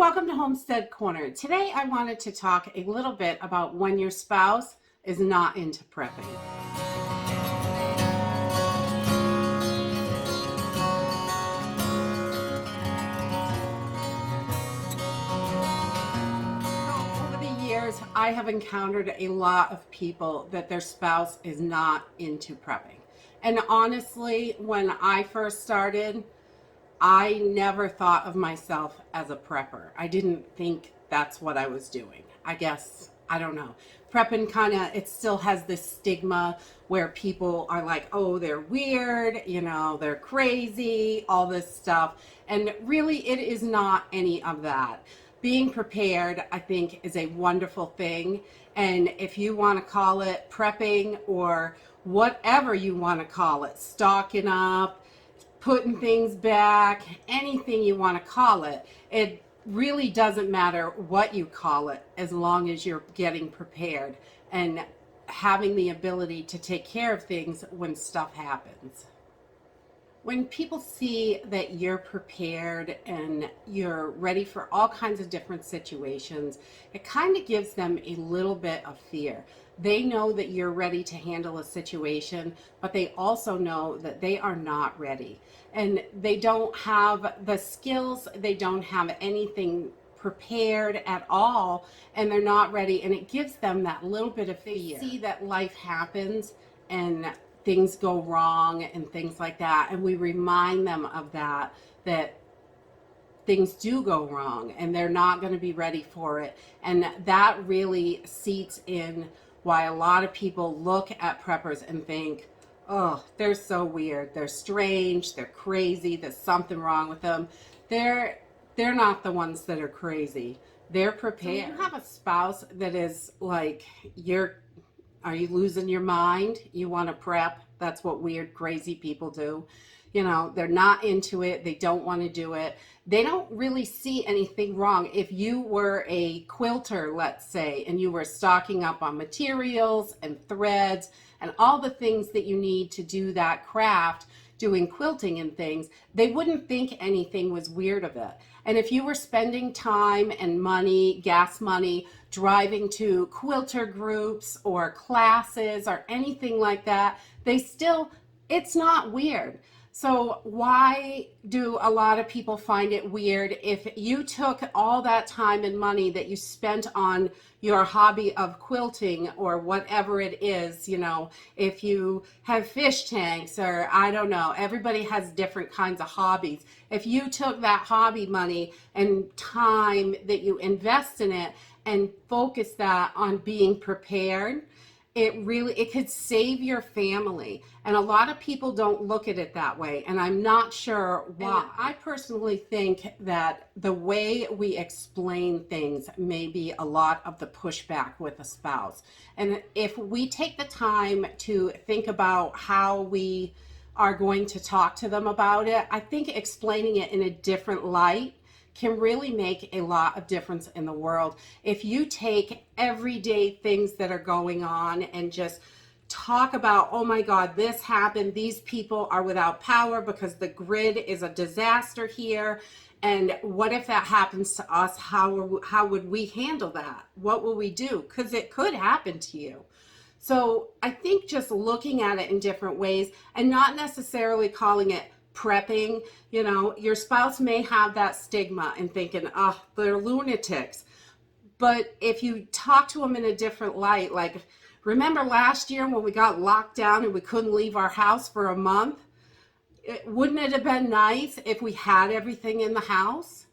welcome to Homestead Corner. Today I wanted to talk a little bit about when your spouse is not into prepping. Over the years, I have encountered a lot of people that their spouse is not into prepping. And honestly, when I first started, I never thought of myself as a prepper. I didn't think that's what I was doing. I guess, I don't know. Prepping it still has this stigma where people are like, oh, they're weird, they're crazy, all this stuff. And really, it is not any of that. Being prepared, I think, is a wonderful thing. And if you want to call it prepping or whatever you want to call it, stocking up, putting things back, anything you want to call it, it really doesn't matter what you call it as long as you're getting prepared and having the ability to take care of things when stuff happens. When people see that you're prepared and you're ready for all kinds of different situations, it kind of gives them a little bit of fear. They know that you're ready to handle a situation, but they also know that they are not ready. And they don't have the skills, they don't have anything prepared at all, and they're not ready. And it gives them that little bit of fear. They see that life happens and things go wrong and things like that. And we remind them of that things do go wrong and they're not going to be ready for it. And that really seeps in why a lot of people look at preppers and think, oh, they're so weird, they're strange, they're crazy, there's something wrong with them. They're not the ones that are crazy. They're prepared. So you have a spouse that is like, are you losing your mind? You want to prep? That's what weird, crazy people do. They're not into it. They don't want to do it. They don't really see anything wrong. If you were a quilter, let's say, and you were stocking up on materials and threads and all the things that you need to do that craft, doing quilting and things, they wouldn't think anything was weird of it. And if you were spending time and money, gas money, driving to quilter groups or classes or anything like that, it's not weird. So why do a lot of people find it weird if you took all that time and money that you spent on your hobby of quilting or whatever it is, if you have fish tanks or I don't know, everybody has different kinds of hobbies. If you took that hobby money and time that you invest in it and focus that on being prepared, it could save your family. And a lot of people don't look at it that way, and I'm not sure why. And I personally think that the way we explain things may be a lot of the pushback with a spouse. And if we take the time to think about how we are going to talk to them about it, I think explaining it in a different light can really make a lot of difference in the world. If you take everyday things that are going on and just talk about, oh my God, this happened, these people are without power because the grid is a disaster here, and what if that happens to us? How would we handle that? What will we do? Because it could happen to you. So I think just looking at it in different ways and not necessarily calling it prepping. Your spouse may have that stigma and thinking, oh, they're lunatics. But if you talk to them in a different light, like, remember last year when we got locked down and we couldn't leave our house for a month? Wouldn't it have been nice if we had everything in the house?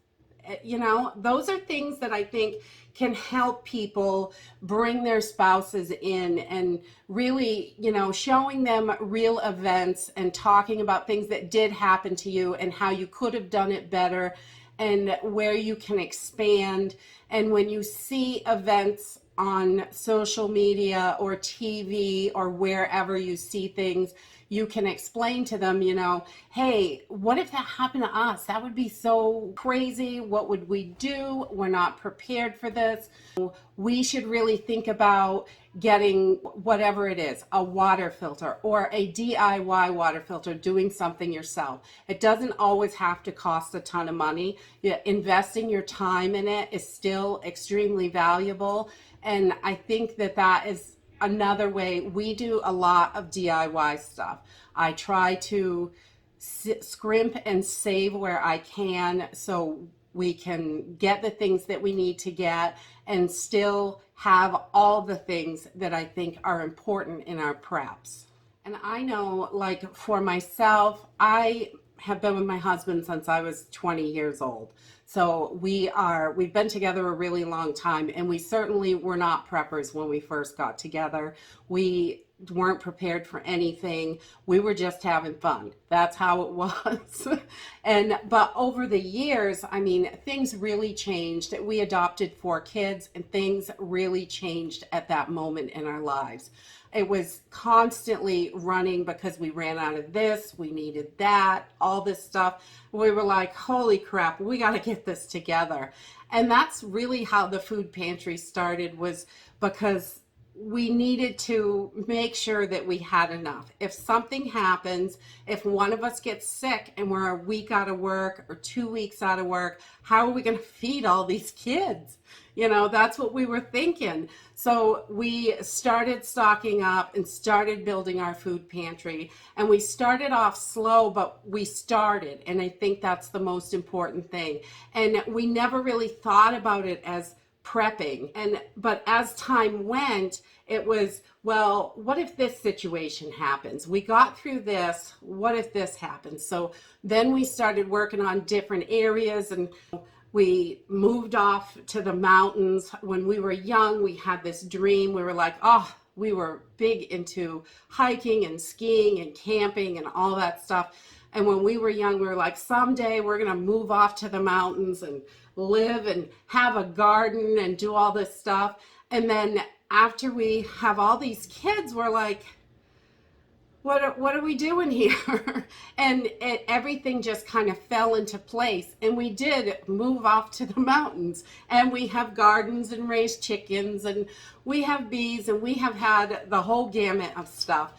Those are things that I think can help people bring their spouses in and really, showing them real events and talking about things that did happen to you and how you could have done it better and where you can expand. And when you see events on social media or TV or wherever you see things, you can explain to them, hey, what if that happened to us? That would be so crazy. What would we do? We're not prepared for this. We should really think about getting whatever it is, a water filter or a DIY water filter, doing something yourself. It doesn't always have to cost a ton of money. Investing your time in it is still extremely valuable. And I think that is another way. We do a lot of DIY stuff. I try to scrimp and save where I can so we can get the things that we need to get and still have all the things that I think are important in our preps. And I know, like for myself, I have been with my husband since I was 20 years old. So we've been together a really long time, and we certainly were not preppers when we first got together. We weren't prepared for anything. We were just having fun. That's how it was. But over the years, I mean, things really changed. We adopted 4 kids, and things really changed at that moment in our lives. It was constantly running because we ran out of this, we needed that, all this stuff. We were like, holy crap, we got to get this together. And that's really how the food pantry started, was because we needed to make sure that we had enough. If something happens, if one of us gets sick and we're a week out of work or 2 weeks out of work, how are we going to feed all these kids? That's what we were thinking. So we started stocking up and started building our food pantry. And we started off slow, but we started. And I think that's the most important thing. And we never really thought about it as prepping. But as time went, it was, well, what if this situation happens? We got through this. What if this happens? So then we started working on different areas, and we moved off to the mountains. When we were young, we had this dream. We were like, we were big into hiking and skiing and camping and all that stuff. And when we were young, we were like, someday we're going to move off to the mountains and live and have a garden and do all this stuff. And then after we have all these kids, we're like, what are we doing here? And everything just kind of fell into place. And we did move off to the mountains, and we have gardens and raise chickens, and we have bees, and we have had the whole gamut of stuff.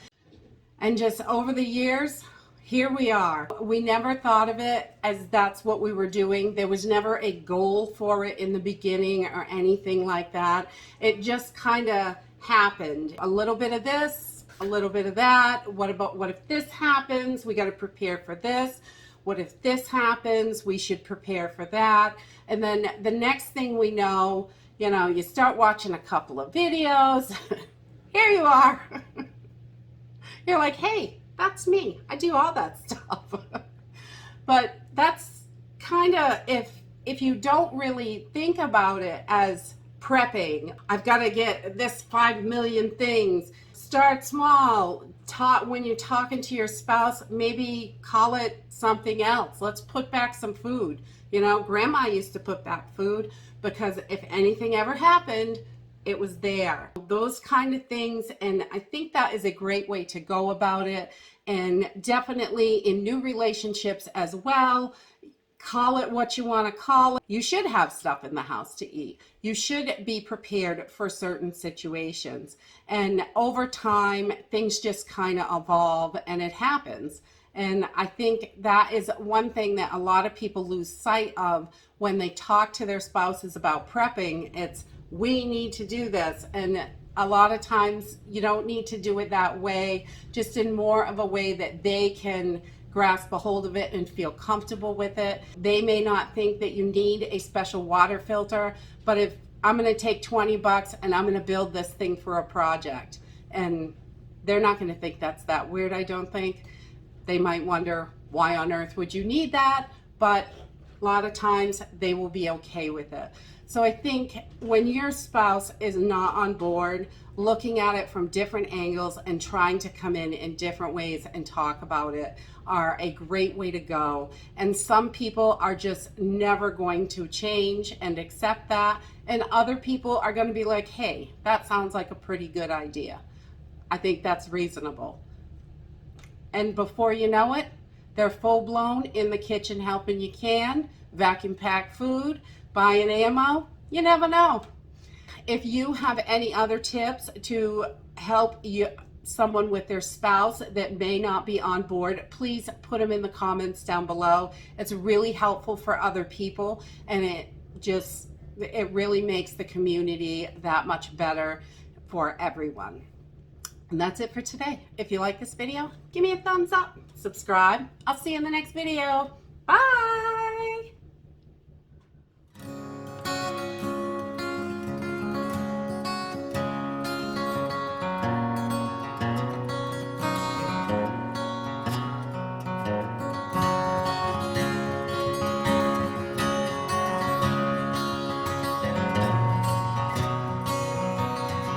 And just over the years, here we are. We never thought of it as that's what we were doing. There was never a goal for it in the beginning or anything like that. It just kind of happened. A little bit of this, a little bit of that. What if this happens? We got to prepare for this. What if this happens? We should prepare for that. And then the next thing we know, you start watching a couple of videos. Here you are. You're like, hey, that's me. I do all that stuff. But that's kind of, if you don't really think about it as prepping, I've got to get this 5 million things. Start small. When you're talking to your spouse, maybe call it something else. Let's put back some food. Grandma used to put back food because if anything ever happened, it was there. Those kind of things. And I think that is a great way to go about it. And definitely in new relationships as well. Call it what you want to call it. You should have stuff in the house to eat. You should be prepared for certain situations. And over time, things just kind of evolve, and it happens. And I think that is one thing that a lot of people lose sight of when they talk to their spouses about prepping. It's, we need to do this. And a lot of times you don't need to do it that way, just in more of a way that they can grasp a hold of it and feel comfortable with it. They may not think that you need a special water filter, but if I'm going to take $20 and I'm going to build this thing for a project, and they're not going to think that's that weird, I don't think. They might wonder, why on earth would you need that? But a lot of times they will be okay with it. So I think when your spouse is not on board, looking at it from different angles and trying to come in different ways and talk about it are a great way to go. And some people are just never going to change and accept that. And other people are going to be like, hey, that sounds like a pretty good idea. I think that's reasonable. And before you know it, they're full blown in the kitchen helping you can, vacuum pack food, buying ammo. You never know. If you have any other tips to help you someone with their spouse that may not be on board, please put them in the comments down below. It's really helpful for other people, and it really makes the community that much better for everyone. And that's it for today. If you like this video, give me a thumbs up, subscribe. I'll see you in the next video. Bye.